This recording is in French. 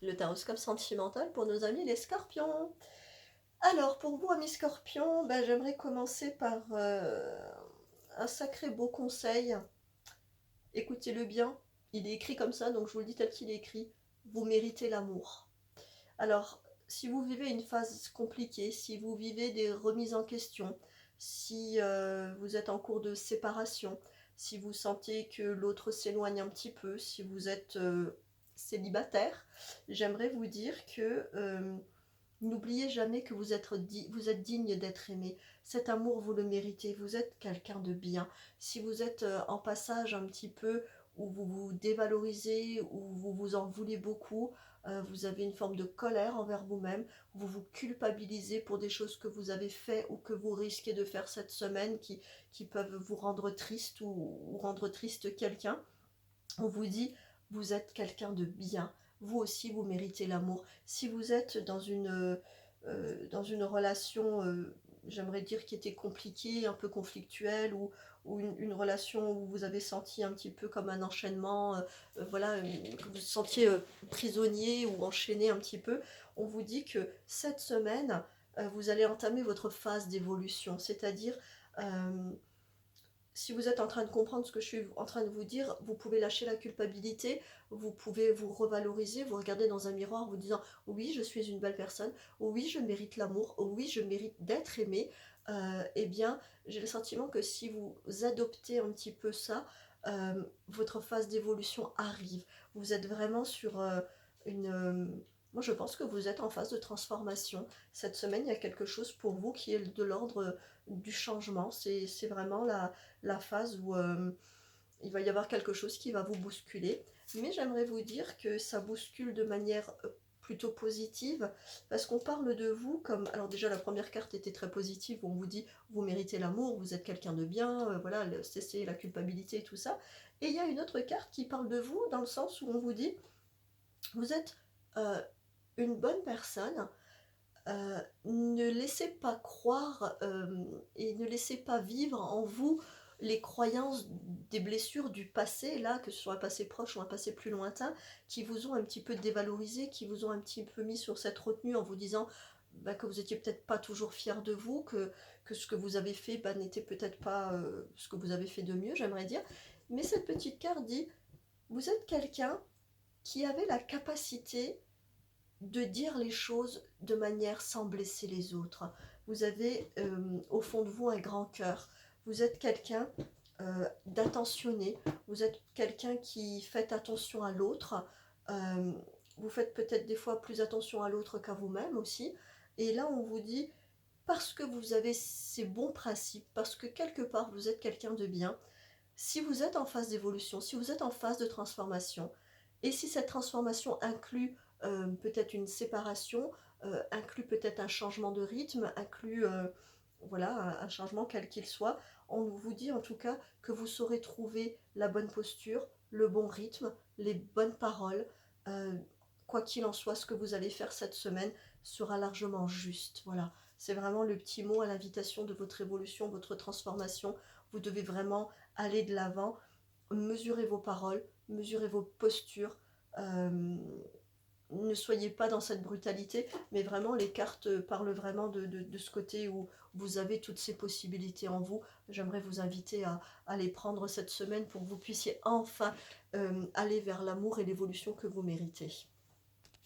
Le taroscope sentimental pour nos amis les scorpions. Alors, pour vous, amis scorpions, ben, j'aimerais commencer par un sacré beau conseil. Écoutez-le bien. Il est écrit comme ça, donc je vous le dis tel qu'il est écrit. Vous méritez l'amour. Alors, si vous vivez une phase compliquée, si vous vivez des remises en question, si vous êtes en cours de séparation, si vous sentez que l'autre s'éloigne un petit peu, si vous êtes célibataire, j'aimerais vous dire que n'oubliez jamais que vous êtes digne d'être aimé. Cet amour, vous le méritez. Vous êtes quelqu'un de bien. Si vous êtes en passage un petit peu où vous vous dévalorisez, où vous vous en voulez beaucoup, vous avez une forme de colère envers vous-même, vous vous culpabilisez pour des choses que vous avez fait ou que vous risquez de faire cette semaine qui peuvent vous rendre triste ou rendre triste quelqu'un, on vous dit, vous êtes quelqu'un de bien. Vous aussi, vous méritez l'amour. Si vous êtes dans une relation, j'aimerais dire, qui était compliquée, un peu conflictuelle, ou une relation où vous avez senti un petit peu comme un enchaînement, voilà, que vous vous sentiez prisonnier ou enchaîné un petit peu, on vous dit que cette semaine, vous allez entamer votre phase d'évolution. C'est-à-dire, euh, si vous êtes en train de comprendre ce que je suis en train de vous dire, vous pouvez lâcher la culpabilité, vous pouvez vous revaloriser, vous regarder dans un miroir en vous disant oui, je suis une belle personne, oui, je mérite l'amour, oui, je mérite d'être aimé. Eh bien, j'ai le sentiment que si vous adoptez un petit peu ça, votre phase d'évolution arrive. Vous êtes vraiment sur une... moi, je pense que vous êtes en phase de transformation. Cette semaine, il y a quelque chose pour vous qui est de l'ordre du changement. C'est vraiment la phase où il va y avoir quelque chose qui va vous bousculer. Mais j'aimerais vous dire que ça bouscule de manière plutôt positive, parce qu'on parle de vous comme... Alors déjà, la première carte était très positive, où on vous dit, vous méritez l'amour, vous êtes quelqu'un de bien, voilà, cessez la culpabilité et tout ça. Et il y a une autre carte qui parle de vous, dans le sens où on vous dit, vous êtes euh, une bonne personne, ne laissez pas croire et ne laissez pas vivre en vous les croyances des blessures du passé, là, que ce soit un passé proche ou un passé plus lointain, qui vous ont un petit peu dévalorisé, qui vous ont un petit peu mis sur cette retenue en vous disant bah, que vous étiez peut-être pas toujours fier de vous, que ce que vous avez fait bah, n'était peut-être pas ce que vous avez fait de mieux, j'aimerais dire. Mais cette petite carte dit, vous êtes quelqu'un qui avait la capacité de dire les choses de manière sans blesser les autres. Vous avez au fond de vous un grand cœur. Vous êtes quelqu'un d'attentionné. Vous êtes quelqu'un qui fait attention à l'autre. Euh, vous faites peut-être des fois plus attention à l'autre qu'à vous-même aussi. Et là, on vous dit, parce que vous avez ces bons principes, parce que quelque part vous êtes quelqu'un de bien, si vous êtes en phase d'évolution, si vous êtes en phase de transformation, et si cette transformation inclut peut-être une séparation, inclut peut-être un changement de rythme, inclut voilà, un changement quel qu'il soit, on vous dit en tout cas que vous saurez trouver la bonne posture, le bon rythme, les bonnes paroles. euh, Quoi qu'il en soit, ce que vous allez faire cette semaine sera largement juste. Voilà, c'est vraiment le petit mot à l'invitation de votre évolution, votre transformation. Vous devez vraiment aller de l'avant, mesurez vos paroles, mesurez vos postures. euh, ne soyez pas dans cette brutalité, mais vraiment les cartes parlent vraiment de ce côté où vous avez toutes ces possibilités en vous. J'aimerais vous inviter à les prendre cette semaine pour que vous puissiez enfin aller vers l'amour et l'évolution que vous méritez.